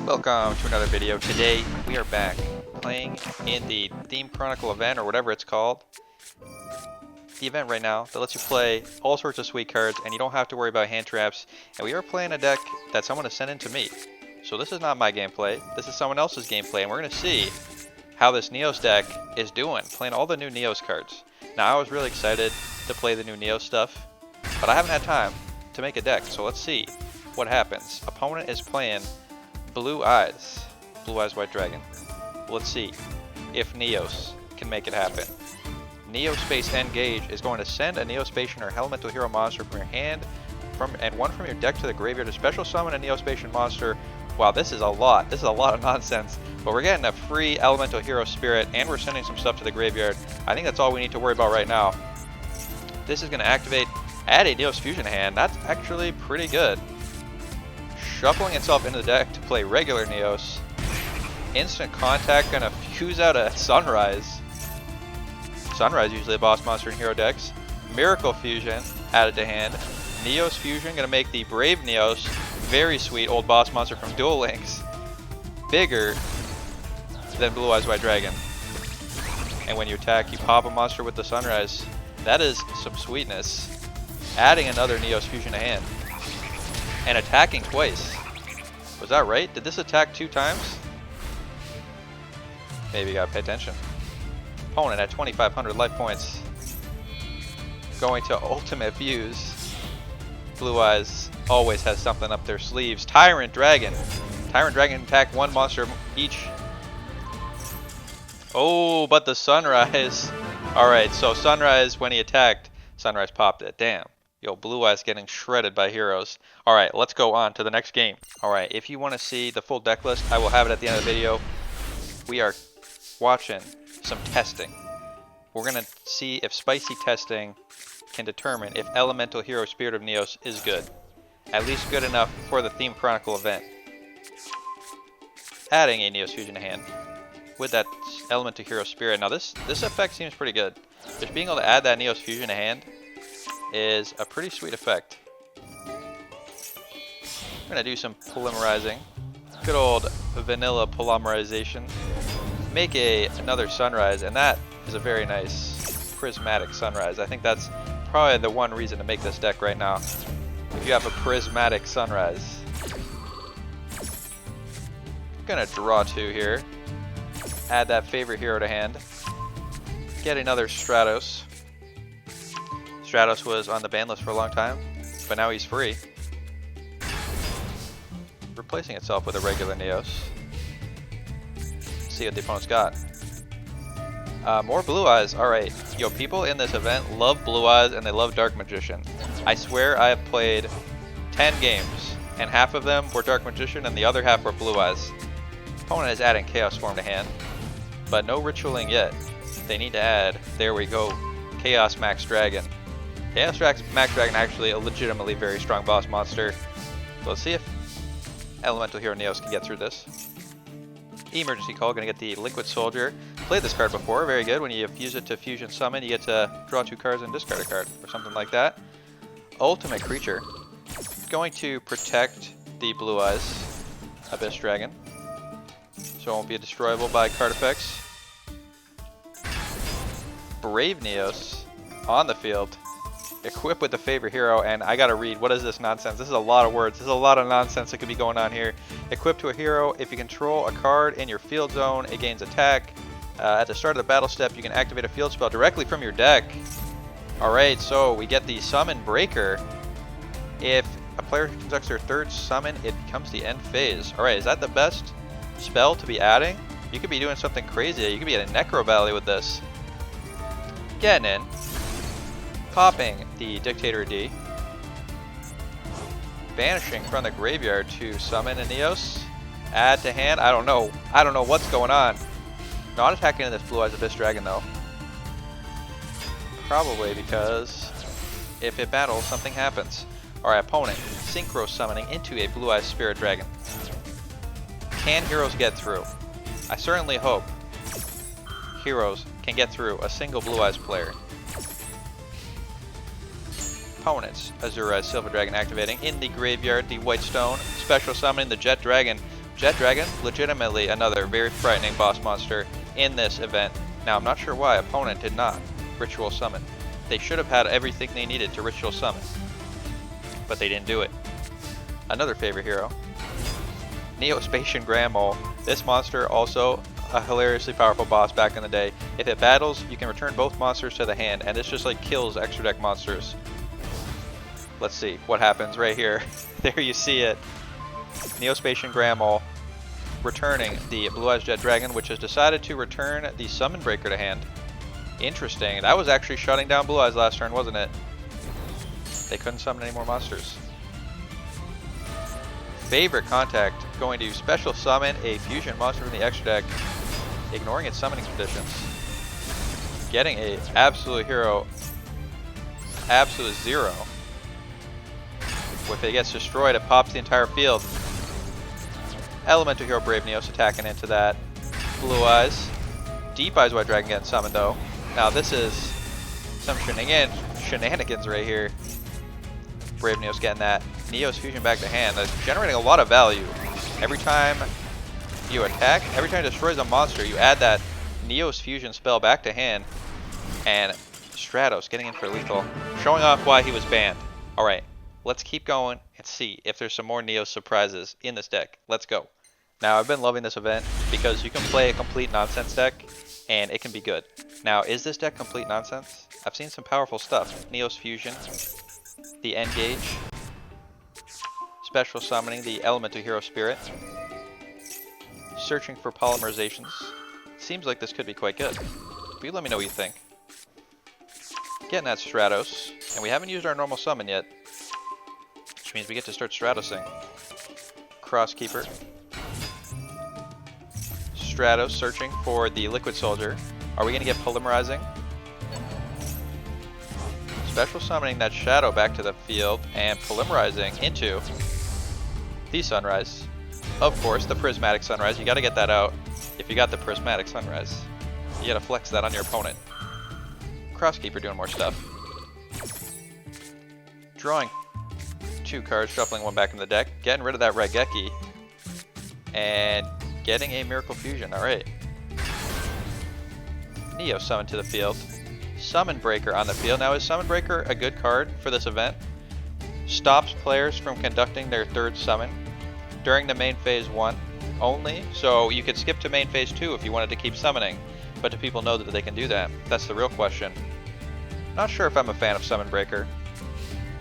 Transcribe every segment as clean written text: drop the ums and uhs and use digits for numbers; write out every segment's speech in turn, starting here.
Welcome to another video. Today we are back playing in the Theme Chronicle event, or whatever it's called. The event right now that lets you play all sorts of sweet cards and you don't have to worry about hand traps. And we are playing a deck that someone has sent in to me. So this is not my gameplay, this is someone else's gameplay, and we're going to see how this Neos deck is doing, playing all the new Neos cards. Now I was really excited to play the new Neos stuff, but I haven't had time to make a deck, so let's see what happens. Opponent is playing Blue Eyes White Dragon. Let's see if Neos can make it happen. Neospace Engage is going to send a Neospatian or Elemental Hero monster from your hand and one from your deck to the graveyard to special summon a Neospatian monster. Wow, this is a lot. This is a lot of nonsense. But we're getting a free Elemental Hero Spirit and we're sending some stuff to the graveyard. I think that's all we need to worry about right now. This is going to add a Neos Fusion hand. That's actually pretty good. Shuffling itself into the deck to play regular Neos. Instant Contact gonna fuse out a Sunrise. Sunrise usually a boss monster in hero decks. Miracle Fusion added to hand. Neos Fusion gonna make the Brave Neos, very sweet old boss monster from Duel Links, bigger than Blue Eyes White Dragon. And when you attack, you pop a monster with the Sunrise. That is some sweetness. Adding another Neos Fusion to hand. And attacking twice. Was that right? Did this attack 2 times? Maybe you gotta pay attention. Opponent at 2,500 life points. Going to Ultimate Fuse. Blue Eyes always has something up their sleeves. Tyrant Dragon. Tyrant Dragon attack 1 monster each. Oh, but the Sunrise. Alright, so Sunrise, when he attacked, Sunrise popped it. Damn. Yo, Blue Eyes getting shredded by heroes. Alright, let's go on to the next game. Alright, if you want to see the full deck list, I will have it at the end of the video. We are watching some testing. We're going to see if spicy testing can determine if Elemental Hero Spirit of Neos is good. At least good enough for the Theme Chronicle event. Adding a Neos Fusion to hand with that Elemental Hero Spirit. Now this effect seems pretty good. Just being able to add that Neos Fusion to hand is a pretty sweet effect. I'm going to do some polymerizing. Good old vanilla polymerization. Make another Sunrise, and that is a very nice prismatic Sunrise. I think that's probably the one reason to make this deck right now. If you have a prismatic Sunrise. I'm going to draw 2 here. Add that favorite hero to hand. Get another Stratos. Stratos was on the ban list for a long time, but now he's free. Replacing itself with a regular Neos. See what the opponent's got. More Blue Eyes. Alright. Yo, people in this event love Blue Eyes and they love Dark Magician. I swear I have played 10 games, and half of them were Dark Magician and the other half were Blue Eyes. Opponent is adding Chaos Form to hand, but no Ritualing yet. They need to add, there we go, Chaos Max Dragon. Chaos Max Dragon actually a legitimately very strong boss monster. So let's see if Elemental Hero Neos can get through this. Emergency Call, gonna get the Liquid Soldier. Played this card before, very good. When you fuse it to Fusion Summon, you get to draw 2 cards and discard a card, or something like that. Ultimate Creature. Going to protect the Blue Eyes Abyss Dragon, so it won't be destroyable by card effects. Brave Neos on the field. Equip with the favorite hero, and I gotta read. What is this nonsense? This is a lot of words. This is a lot of nonsense that could be going on here. Equip to a hero. If you control a card in your field zone, it gains attack. At the start of the battle step, you can activate a field spell directly from your deck. Alright, so we get the Summon Breaker. If a player conducts their 3rd summon, it becomes the end phase. Alright, is that the best spell to be adding? You could be doing something crazy. You could be in a Necro Valley with this. Getting in. Popping the Dictator D. Banishing from the graveyard to summon a Neos. Add to hand. I don't know. I don't know what's going on. Not attacking this Blue Eyes Abyss Dragon though. Probably because if it battles, something happens. Alright, opponent. Synchro summoning into a Blue Eyes Spirit Dragon. Can heroes get through? I certainly hope heroes can get through a single Blue Eyes player. opponent's Azura's Silver Dragon activating in the graveyard, the White Stone, special summoning the Jet Dragon. Jet Dragon, legitimately another very frightening boss monster in this event. Now, I'm not sure why opponent did not ritual summon. They should have had everything they needed to ritual summon, but they didn't do it. Another favorite hero, Neo-Spacian Grand Mole. This monster also a hilariously powerful boss back in the day. If it battles, you can return both monsters to the hand, and this just like kills extra deck monsters. Let's see what happens right here. There you see it. Neo-Spacian Grand Mole returning the Blue Eyes Jet Dragon, which has decided to return the Summon Breaker to hand. Interesting. That was actually shutting down Blue Eyes last turn, wasn't it? They couldn't summon any more monsters. Favorite Contact going to special summon a fusion monster from the extra deck, ignoring its summoning conditions. Getting a absolute hero, absolute zero. If it gets destroyed, it pops the entire field. Elemental Hero Brave Neos attacking into that. Blue Eyes. Deep Eyes White Dragon getting summoned though. Now this is some shenanigans right here. Brave Neos getting that. Neos fusion back to hand. That's generating a lot of value. Every time you attack, every time it destroys a monster, you add that Neos fusion spell back to hand. And Stratos getting in for lethal. Showing off why he was banned. Alright, let's keep going and see if there's some more Neos surprises in this deck. Let's go. Now, I've been loving this event because you can play a complete nonsense deck and it can be good. Now, is this deck complete nonsense? I've seen some powerful stuff. Neos fusion, the Engage, special summoning the Elemental Hero Spirit, searching for polymerizations. Seems like this could be quite good. But you let me know what you think. Getting that Stratos, and we haven't used our normal summon yet, which means we get to start Stratosing. Crosskeeper. Stratos searching for the Liquid Soldier. Are we going to get polymerizing? Special summoning that Shadow back to the field and polymerizing into the Sunrise. Of course, the Prismatic Sunrise. You got to get that out. If you got the Prismatic Sunrise, you got to flex that on your opponent. Crosskeeper doing more stuff. Drawing 2 cards, shuffling 1 back in the deck, getting rid of that Raigeki, and getting a Miracle Fusion. Alright. Neo summon to the field. Summon Breaker on the field. Now, is Summon Breaker a good card for this event? Stops players from conducting their 3rd summon during the main phase 1 only. So you could skip to main phase 2 if you wanted to keep summoning. But do people know that they can do that? That's the real question. Not sure if I'm a fan of Summon Breaker,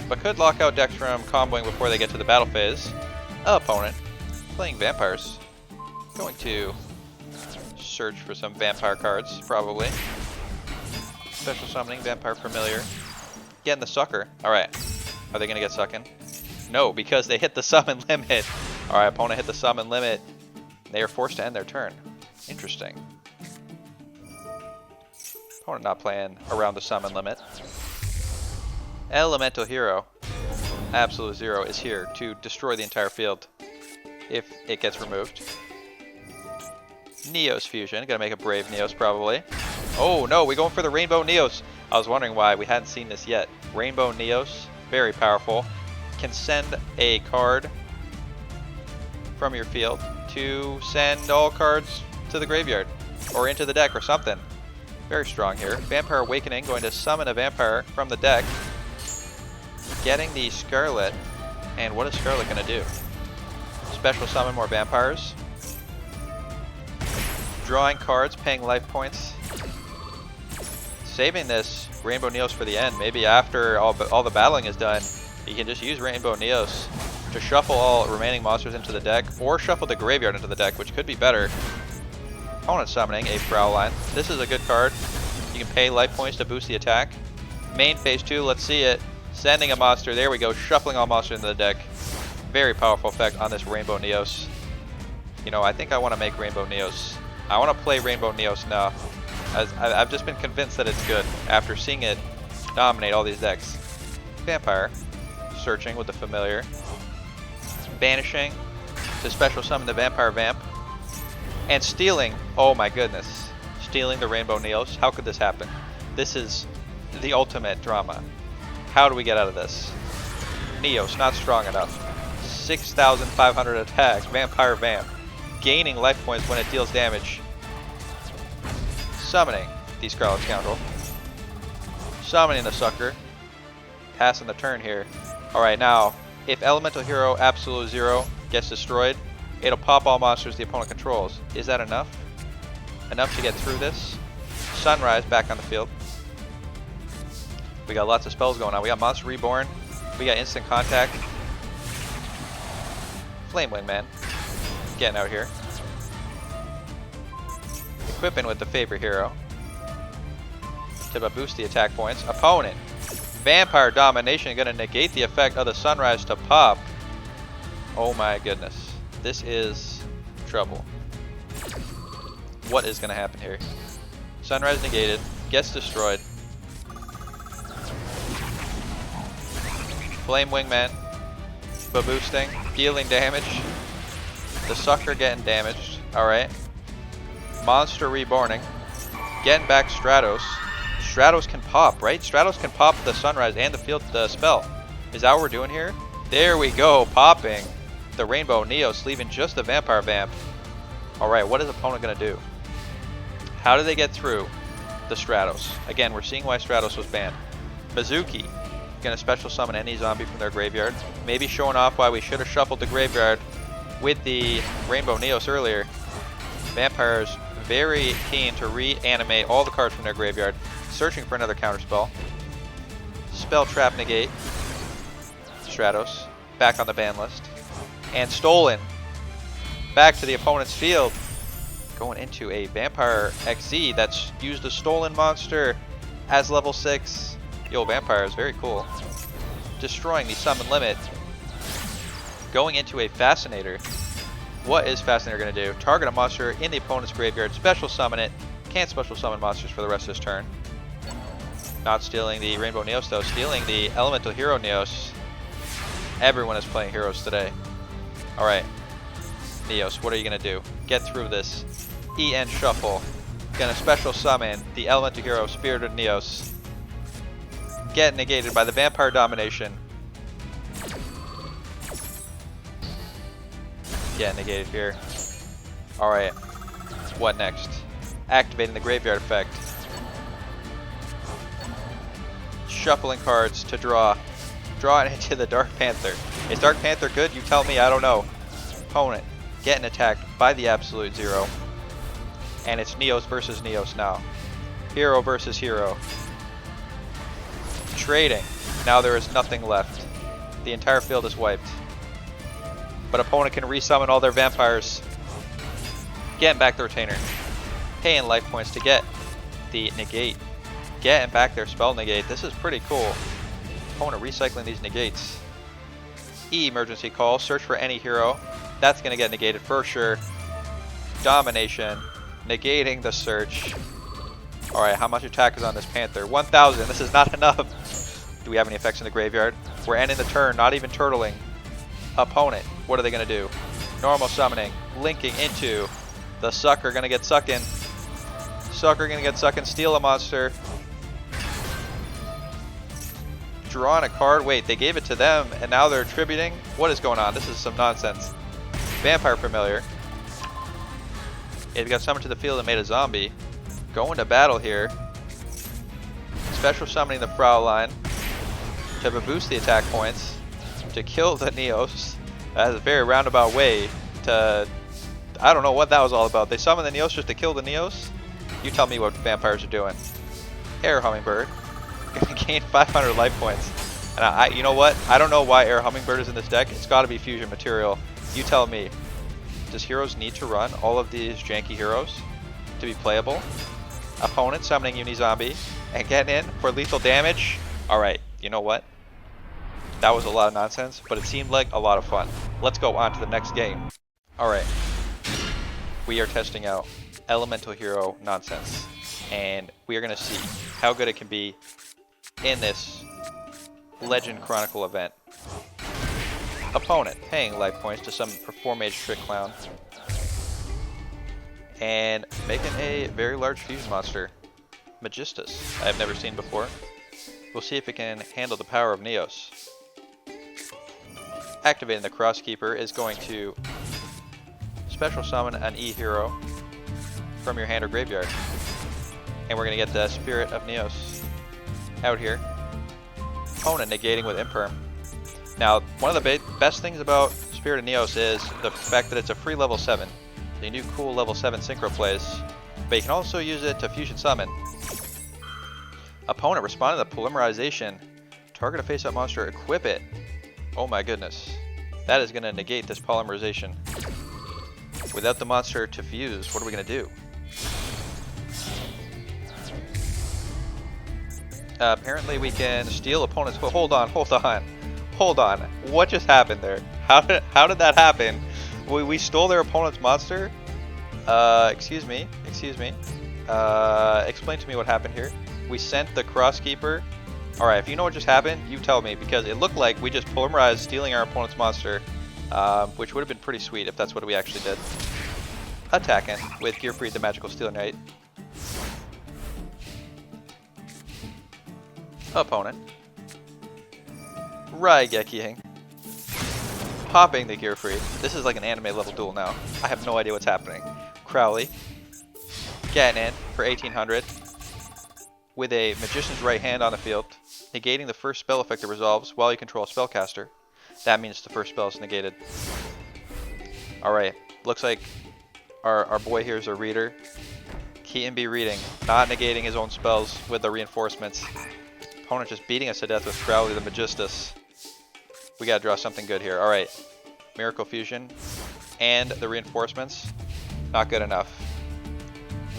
but could lock out decks from comboing before they get to the battle phase. Opponent playing Vampires. Going to search for some Vampire cards, probably. Special summoning Vampire Familiar. Getting the Sucker. Alright. Are they going to get sucking? No, because they hit the summon limit. Alright, opponent hit the summon limit. They are forced to end their turn. Interesting. Opponent not playing around the summon limit. Elemental Hero, Absolute Zero, is here to destroy the entire field if it gets removed. Neos Fusion, gonna make a Brave Neos probably. Oh no, we're going for the Rainbow Neos. I was wondering why we hadn't seen this yet. Rainbow Neos, very powerful. Can send a card from your field to send all cards to the graveyard or into the deck or something. Very strong here. Vampire Awakening, going to summon a vampire from the deck. Getting the Scarlet. And what is Scarlet going to do? Special summon more vampires. Drawing cards, paying life points. Saving this Rainbow Neos for the end. Maybe after all the battling is done, you can just use Rainbow Neos to shuffle all remaining monsters into the deck, or shuffle the graveyard into the deck, which could be better. Opponent summoning a Prowline. This is a good card. You can pay life points to boost the attack. Main phase 2, let's see it. Sending a monster, there we go, shuffling all monsters into the deck. Very powerful effect on this Rainbow Neos. You know, I think I want to make Rainbow Neos. I want to play Rainbow Neos now. I've just been convinced that it's good after seeing it dominate all these decks. Vampire, searching with the Familiar. Banishing to special summon the Vampire Vamp. And stealing, oh my goodness, stealing the Rainbow Neos. How could this happen? This is the ultimate drama. How do we get out of this? Neos, not strong enough. 6,500 attack. Vampire Vamp. Gaining life points when it deals damage. Summoning the Scarlet Scoundrel. Summoning the Sucker. Passing the turn here. Alright, now, if Elemental Hero Absolute Zero gets destroyed, it'll pop all monsters the opponent controls. Is that enough? Enough to get through this? Sunrise back on the field. We got lots of spells going on. We got Monster Reborn. We got Instant Contact. Flame Wing Man. Getting out here. Equipping with the favorite hero. To boost the attack points. Opponent. Vampire Domination going to negate the effect of the Sunrise to pop. Oh my goodness. This is trouble. What is going to happen here? Sunrise negated. Gets destroyed. Flame Wingman. Boosting. Dealing damage. The Sucker getting damaged. Alright. Monster Reborning. Getting back Stratos. Stratos can pop, right? Stratos can pop the Sunrise and the spell. Is that what we're doing here? There we go, popping the Rainbow Neos, leaving just the Vampire Vamp. Alright, what is the opponent going to do? How do they get through the Stratos? Again, we're seeing why Stratos was banned. Mizuki, going to special summon any zombie from their graveyard. Maybe showing off why we should have shuffled the graveyard with the Rainbow Neos earlier. Vampires very keen to reanimate all the cards from their graveyard, searching for another counterspell. Spell Trap negate. Stratos back on the ban list. And stolen back to the opponent's field. Going into a Vampire XZ that's used a stolen monster as level 6. Yo, Vampire is very cool. Destroying the summon limit. Going into a Fascinator. What is Fascinator going to do? Target a monster in the opponent's graveyard, special summon it. Can't special summon monsters for the rest of this turn. Not stealing the Rainbow Neos though, stealing the Elemental Hero Neos. Everyone is playing heroes today. Alright. Neos, what are you going to do? Get through this. EN Shuffle. Gonna special summon the Elemental Hero Spirited Neos. Get negated by the Vampire Domination. Get negated here. Alright. What next? Activating the Graveyard effect. Shuffling cards to draw. Draw it into the Dark Panther. Is Dark Panther good? You tell me, I don't know. Opponent getting attacked by the Absolute Zero. And it's Neos versus Neos now. Hero versus hero. Trading. Now there is nothing left. The entire field is wiped. But opponent can resummon all their vampires. Getting back the retainer. Paying life points to get the negate. Getting back their spell negate. This is pretty cool. Opponent recycling these negates. Emergency call. Search for any hero. That's going to get negated for sure. Domination. Negating the search. Alright, how much attack is on this Panther? 1,000. This is not enough. Do we have any effects in the graveyard? We're ending the turn, not even turtling. Opponent, what are they going to do? Normal summoning, linking into the Sucker, going to get sucking. Sucker going to get sucking, steal a monster. Drawing a card. Wait, they gave it to them and now they're attributing? What is going on? This is some nonsense. Vampire Familiar. It got summoned to the field and made a zombie. Going to battle here. Special summoning the Fraulein to boost the attack points. To kill the Neos. That's a very roundabout way to... I don't know what that was all about. They summoned the Neos just to kill the Neos? You tell me what vampires are doing. Air Hummingbird. Gonna gain 500 life points. And you know what? I don't know why Air Hummingbird is in this deck. It's gotta be fusion material. You tell me. Does heroes need to run all of these janky heroes to be playable? Opponent summoning Unizombie and getting in for lethal damage. Alright, you know what? That was a lot of nonsense, but it seemed like a lot of fun. Let's go on to the next game. Alright. We are testing out Elemental Hero nonsense. And we are going to see how good it can be in this Legend Chronicle event. Opponent paying life points to some Performage Trick Clown. And making a very large fusion monster. Magistus, I have never seen before. We'll see if it can handle the power of Neos. Activating the Crosskeeper is going to special summon an E hero from your hand or graveyard. And we're going to get the Spirit of Neos out here. Opponent negating with Imperm. Now, one of the best things about Spirit of Neos is the fact that it's a free level 7. So you can do cool level 7 synchro plays, but you can also use it to fusion summon. Opponent responding to polymerization. Target a face-up monster, equip it. Oh my goodness. That is going to negate this polymerization. Without the monster to fuse, what are we going to do? Apparently we can steal opponents. Hold on. What just happened there? How did that happen? We stole their opponent's monster? Excuse me. Explain to me what happened here. We sent the Crosskeeper. Alright, if you know what just happened, you tell me, because it looked like we just polymerized stealing our opponent's monster, which would have been pretty sweet if that's what we actually did. Attacking with Gearfried the Magical Stealer Knight. Opponent. Raigeking. Popping the Gearfried. This is like an anime level duel now. I have no idea what's happening. Crowley. Getting in for 1800. With a Magician's Right Hand on the field. Negating the first spell effect that resolves while you control a spellcaster. That means the first spell is negated. Alright. Looks like our boy here is a reader. Keaton be reading. Not negating his own spells with the reinforcements. Opponent just beating us to death with Crowley the Magistus. We gotta draw something good here. Alright. Miracle Fusion and the reinforcements. Not good enough.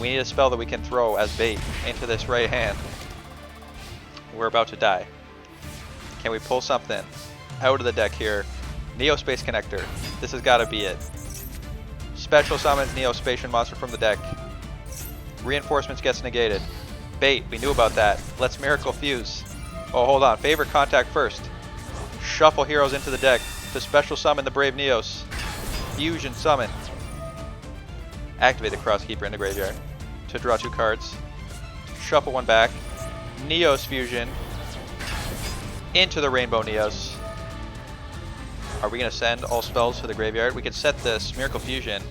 We need a spell that we can throw as bait into this right hand. We're about to die. Can we pull something out of the deck here? Neo Space Connector. This has gotta be it. Special summons Neo Spacian monster from the deck. Reinforcements gets negated. Bait, we knew about that. Let's Miracle Fuse. Oh, hold on. Favorite contact first. Shuffle heroes into the deck to special summon the Brave Neos. Fusion summon. Activate the Crosskeeper in the graveyard to draw 2 cards. Shuffle 1 back. Neos Fusion into the Rainbow Neos. Are we going to send all spells to the graveyard? We could set this Miracle Fusion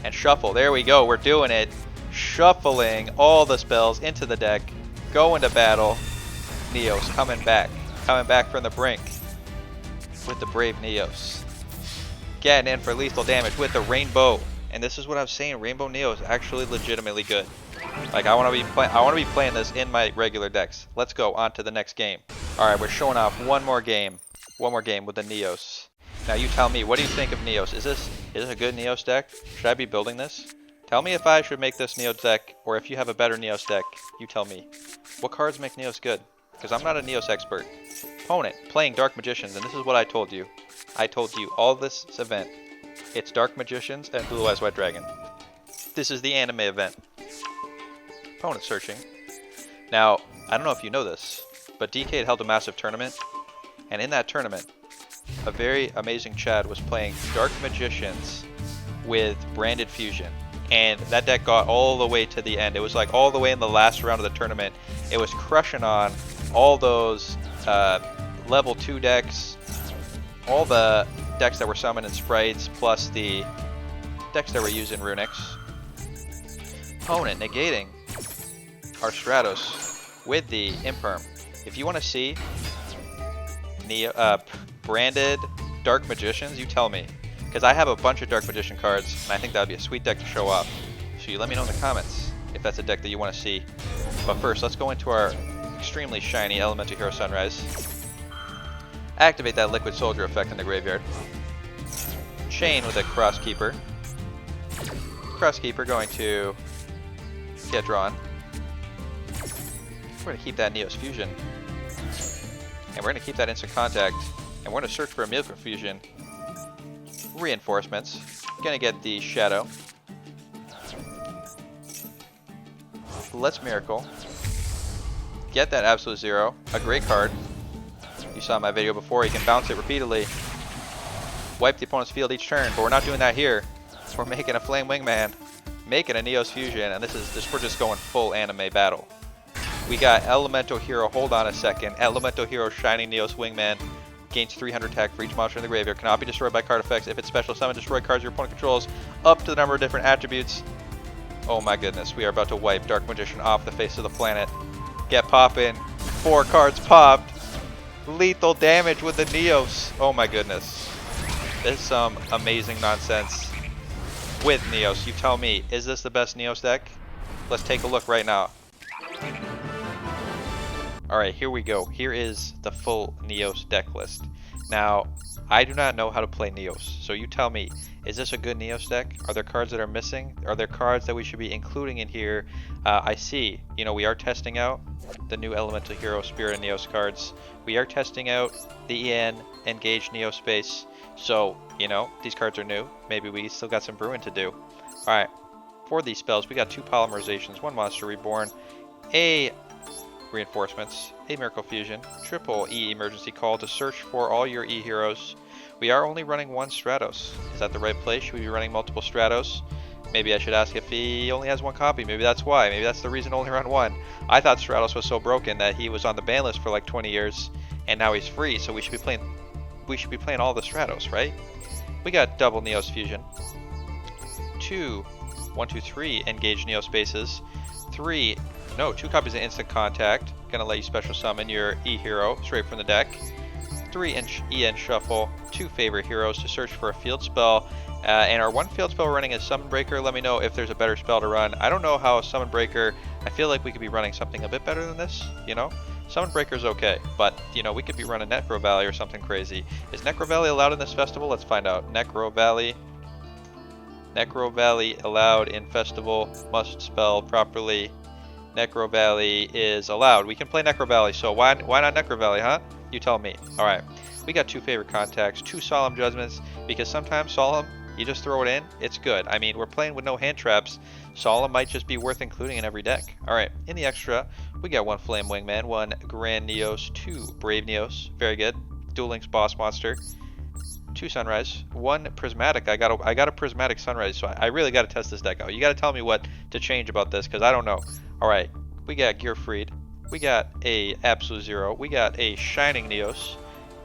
and shuffle. There we go. We're doing it. Shuffling all the spells into the deck. Go into battle. Neos coming back. Coming back from the brink with the Brave Neos. Getting in for lethal damage with the Rainbow. And this is what I was saying. Rainbow Neo is actually legitimately good. Like I want to be playing this in my regular decks. Let's go on to the next game. All right, we're showing off one more game with the Neos. Now you tell me, what do you think of Neos? Is this a good Neos deck? Should I be building this? Tell me if I should make this Neos deck, or if you have a better Neos deck, you tell me. What cards make Neos good? Because I'm not a Neos expert. Opponent, playing Dark Magicians, and this is what I told you. I told you all this event. It's Dark Magicians and Blue Eyes White Dragon. This is the anime event. Opponent searching. Now, I don't know if you know this, but DK held a massive tournament, and in that tournament, a very amazing Chad was playing Dark Magicians with Branded Fusion. And that deck got all the way to the end. It was like all the way in the last round of the tournament. It was crushing on all those level 2 decks, all the decks that were summoning sprites, plus the decks that were using Runics. Opponent negating our Stratos with the Imperm. If you want to see branded Dark Magicians, you tell me. Because I have a bunch of Dark Magician cards, and I think that would be a sweet deck to show off. So you let me know in the comments if that's a deck that you want to see. But first, let's go into our extremely shiny Elemental Hero Sunrise. Activate that Liquid Soldier effect in the graveyard. Chain with a Crosskeeper. Crosskeeper going to get drawn. We're going to keep that Neos Fusion. And we're going to keep that Instant Contact. And we're going to search for a Miracle Fusion. Reinforcements. Gonna get the Shadow. Let's Miracle. Get that Absolute Zero. A great card. You saw my video before. You can bounce it repeatedly. Wipe the opponent's field each turn, but we're not doing that here. We're making a Flame Wingman. Making a Neos Fusion, and we're just going full anime battle. We got Elemental Hero, hold on a second. Elemental Hero Shining Neos Wingman. Gains 300 attack for each monster in the graveyard. Cannot be destroyed by card effects. If it's special summon, destroy cards your opponent controls up to the number of different attributes. Oh my goodness, we are about to wipe Dark Magician off the face of the planet. Get poppin'. 4 cards popped. Lethal damage with the Neos. Oh my goodness. This is some amazing nonsense with Neos. You tell me, is this the best Neos deck? Let's take a look right now. Alright, here we go. Here is the full Neos deck list. Now, I do not know how to play Neos, so you tell me, is this a good Neos deck? Are there cards that are missing? Are there cards that we should be including in here? I see, you know, we are testing out the new Elemental Hero Spirit and Neos cards. We are testing out the EN Engage Neo Space. So, you know, these cards are new. Maybe we still got some brewing to do. Alright, for these spells, we got 2 Polymerizations, 1 Monster Reborn, a Reinforcements, a Miracle Fusion, triple E Emergency Call to search for all your E heroes. We are only running 1 Stratos. Is that the right place? Should we be running multiple Stratos? Maybe I should ask if he only has 1 copy. Maybe that's why. Maybe that's the reason to only run 1. I thought Stratos was so broken that he was on the ban list for like 20 years and now he's free, so we should be playing all the Stratos, right? We got double Neos Fusion. 2 Engage Neo Spaces. 2 copies of Instant Contact. Gonna let you special summon your E hero straight from the deck. 3 EN Shuffle. 2 favorite heroes to search for a field spell. And our 1 field spell we're running is Summon Breaker. Let me know if there's a better spell to run. I don't know how Summon Breaker. I feel like we could be running something a bit better than this, you know? Summon Breaker's okay, but, you know, we could be running Necro Valley or something crazy. Is Necro Valley allowed in this festival? Let's find out. Necro Valley allowed in festival. Must spell properly. Necro Valley is allowed. We can play Necro Valley, so why not Necro Valley, huh? You tell me. Alright, we got 2 favorite contacts, 2 Solemn Judgments, because sometimes Solemn, you just throw it in, it's good. I mean, we're playing with no hand traps. Solemn might just be worth including in every deck. Alright, in the extra, we got 1 Flame Wingman, 1 Grand Neos, 2 Brave Neos, very good. Duel Links Boss Monster, 2 Sunrise, 1 Prismatic. I got a Prismatic Sunrise, so I really got to test this deck out. You got to tell me what to change about this, because I don't know. Alright, we got Gearfried, we got a Absolute Zero, we got a Shining Neos,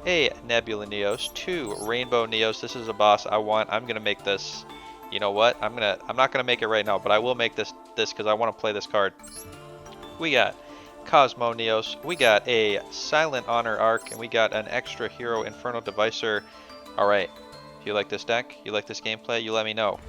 a Nebula Neos, 2 Rainbow Neos. This is a boss I want. I'm gonna make this. You know what? I'm not gonna make it right now, but I will make this because I want to play this card. We got Cosmo Neos, we got a Silent Honor Arc, and we got an extra hero Infernal Devicer. Alright, if you like this deck, you like this gameplay, you let me know.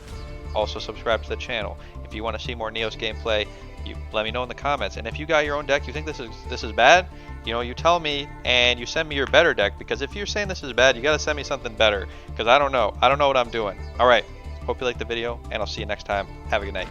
Also subscribe to the channel. If you want to see more Neos gameplay, you let me know in the comments. And if you got your own deck, you think this is bad, you know, you tell me and you send me your better deck, because if you're saying this is bad, you got to send me something better, because I don't know what I'm doing. Alright, hope you liked the video, and I'll see you next time. Have a good night.